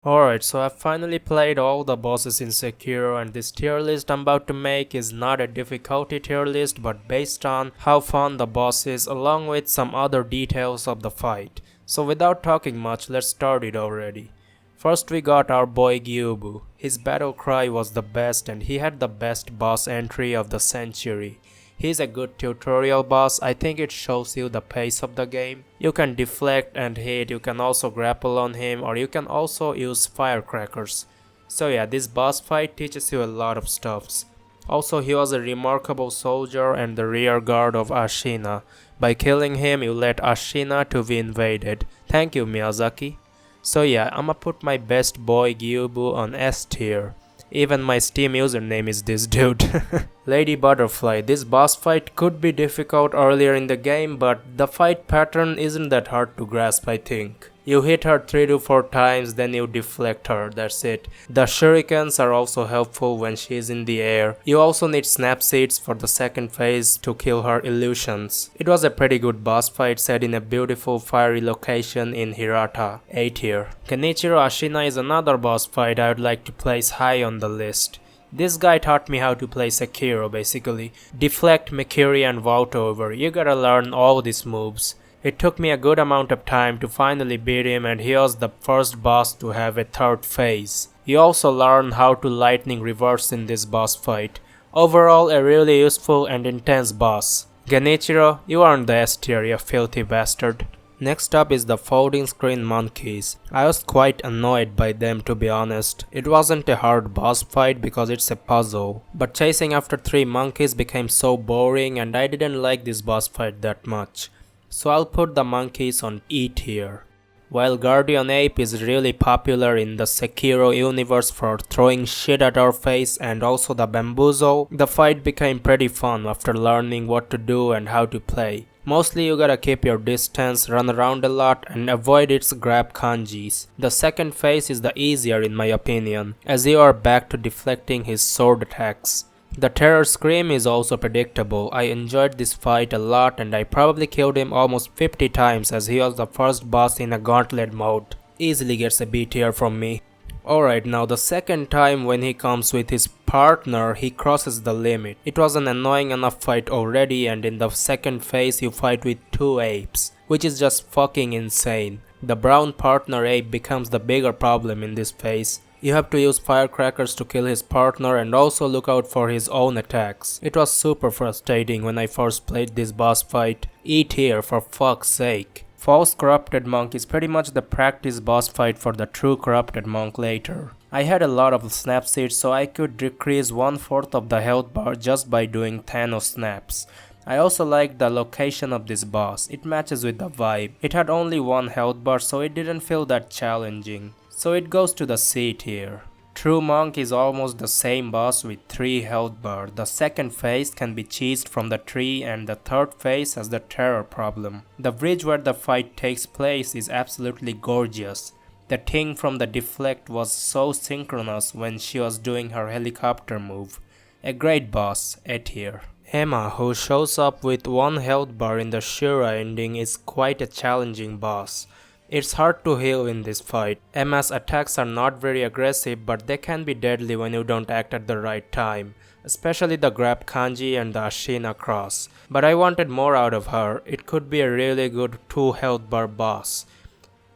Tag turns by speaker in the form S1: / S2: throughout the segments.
S1: Alright, so I've finally played all the bosses in Sekiro, and this tier list I'm about to make is not a difficulty tier list but based on how fun the boss is along with some other details of the fight. So without talking much, let's start it already. First we got our boy Gubu. His battle cry was the best and he had the best boss entry of the century. He's a good tutorial boss. I think it shows you the pace of the game. You can deflect and hit, you can also grapple on him, or you can also use firecrackers. So yeah, this boss fight teaches you a lot of stuffs. Also, he was a remarkable soldier and the rear guard of Ashina. By killing him, you let Ashina to be invaded. Thank you, Miyazaki. So yeah, I'ma put my best boy Gubu on S tier. Even my Steam username is this dude. Lady Butterfly. This boss fight could be difficult earlier in the game, but the fight pattern isn't that hard to grasp, I think. You hit her 3 to 4 times, then you deflect her, that's it. The shurikens are also helpful when she is in the air. You also need snap seeds for the second phase to kill her illusions. It was a pretty good boss fight set in a beautiful fiery location in Hirata, A tier. Kanichiro Ashina is another boss fight I would like to place high on the list. This guy taught me how to play Sekiro basically. Deflect, Mikiri and vault over. You gotta learn all these moves. It took me a good amount of time to finally beat him, and he was the first boss to have a third phase. You also learn how to lightning reverse in this boss fight. Overall, a really useful and intense boss. Genichiro, you are on the S tier, you filthy bastard. Next up is the folding screen monkeys. I was quite annoyed by them, to be honest. It wasn't a hard boss fight because it's a puzzle, but chasing after 3 monkeys became so boring and I didn't like this boss fight that much. So I'll put the monkeys on E tier. While Guardian Ape is really popular in the Sekiro universe for throwing shit at our face and also the bamboozle, the fight became pretty fun after learning what to do and how to play. Mostly you gotta keep your distance, run around a lot and avoid its grab kanjis. The second phase is the easier in my opinion, as you are back to deflecting his sword attacks. The terror scream is also predictable. I enjoyed this fight a lot and I probably killed him almost 50 times as he was the first boss in a gauntlet mode. Easily gets a B tier from me. Alright, now the second time when he comes with his partner, he crosses the limit. It was an annoying enough fight already, and in the second phase you fight with 2 apes, which is just fucking insane. The brown partner ape becomes the bigger problem in this phase. You have to use firecrackers to kill his partner and also look out for his own attacks. It was super frustrating when I first played this boss fight. E tier for fuck's sake. False Corrupted Monk is pretty much the practice boss fight for the true Corrupted Monk later. I had a lot of snap seeds so I could decrease 1/4 of the health bar just by doing Thanos snaps. I also liked the location of this boss, it matches with the vibe. It had only 1 health bar so it didn't feel that challenging. So it goes to the C tier. True Monk is almost the same boss with 3 health bar. The second phase can be cheesed from the tree and the third phase has the terror problem. The bridge where the fight takes place is absolutely gorgeous. The thing from the deflect was so synchronous when she was doing her helicopter move. A great boss, A tier. Emma, who shows up with 1 health bar in the Shura ending, is quite a challenging boss. It's hard to heal in this fight. Emma's attacks are not very aggressive but they can be deadly when you don't act at the right time. Especially the grab kanji and the Ashina cross. But I wanted more out of her. It could be a really good 2 health bar boss.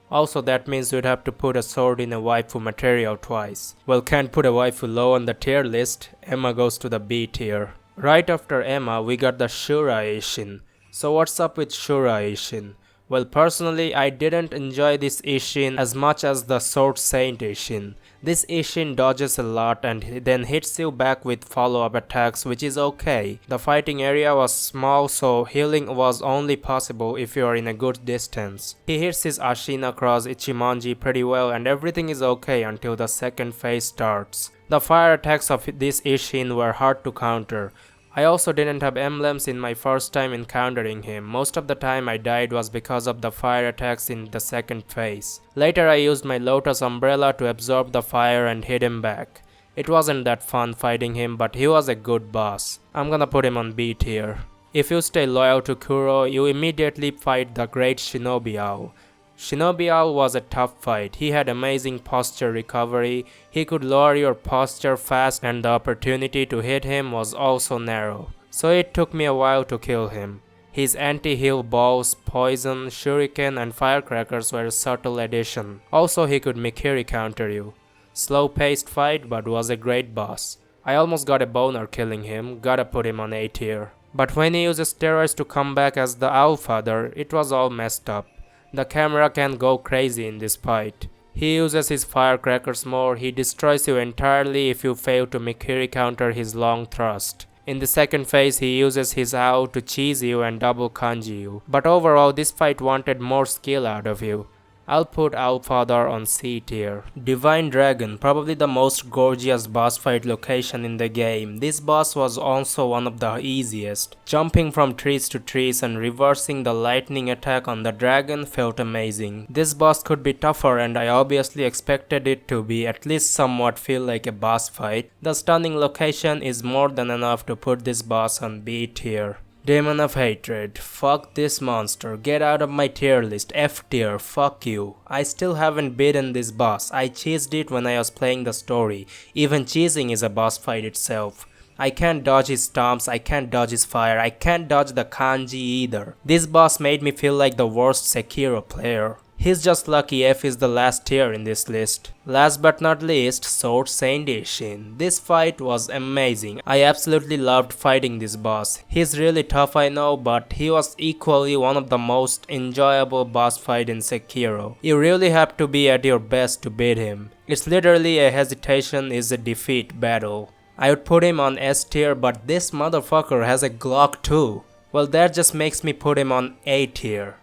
S1: Also that means you'd have to put a sword in a waifu material twice. Well, can't put a waifu low on the tier list. Emma goes to the B tier. Right after Emma we got the Shura Ishin. So what's up with Shura Ishin? Well, personally, I didn't enjoy this Ishin as much as the Sword Saint Ishin. This Ishin dodges a lot and then hits you back with follow-up attacks, which is okay. The fighting area was small so healing was only possible if you are in a good distance. He hits his Ashina cross Ichimonji pretty well and everything is okay until the second phase starts. The fire attacks of this Ishin were hard to counter. I also didn't have emblems in my first time encountering him. Most of the time I died was because of the fire attacks in the second phase. Later I used my Lotus Umbrella to absorb the fire and hit him back. It wasn't that fun fighting him but he was a good boss. I'm gonna put him on B tier. If you stay loyal to Kuro, you immediately fight the great Shinobial. Shinobial was a tough fight. He had amazing posture recovery, he could lower your posture fast, and the opportunity to hit him was also narrow. So it took me a while to kill him. His anti-heal balls, poison, shuriken, and firecrackers were a subtle addition. Also he could Mikiri counter you. Slow-paced fight, but was a great boss. I almost got a boner killing him, gotta put him on A tier. But when he uses steroids to come back as the Owl Father, it was all messed up. The camera can go crazy in this fight. He uses his firecrackers more, he destroys you entirely if you fail to Mikiri counter his long thrust. In the second phase he uses his owl to cheese you and double kanji you. But overall this fight wanted more skill out of you. I'll put Allfather on C tier. Divine Dragon, probably the most gorgeous boss fight location in the game. This boss was also one of the easiest. Jumping from trees to trees and reversing the lightning attack on the dragon felt amazing. This boss could be tougher and I obviously expected it to be at least somewhat feel like a boss fight. The stunning location is more than enough to put this boss on B tier. Demon of Hatred, fuck this monster, get out of my tier list, F tier, fuck you. I still haven't beaten this boss, I cheesed it when I was playing the story, even cheesing is a boss fight itself. I can't dodge his stomps, I can't dodge his fire, I can't dodge the kanji either. This boss made me feel like the worst Sekiro player. He's just lucky F is the last tier in this list. Last but not least, Sword Saint Ishin. This fight was amazing. I absolutely loved fighting this boss. He's really tough I know, but he was equally one of the most enjoyable boss fight in Sekiro. You really have to be at your best to beat him. It's literally a hesitation is a defeat battle. I would put him on S tier, but this motherfucker has a Glock too. Well, that just makes me put him on A tier.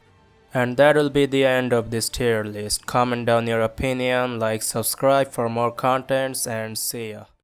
S1: And that will be the end of this tier list. Comment down your opinion, like, subscribe for more contents, and see ya.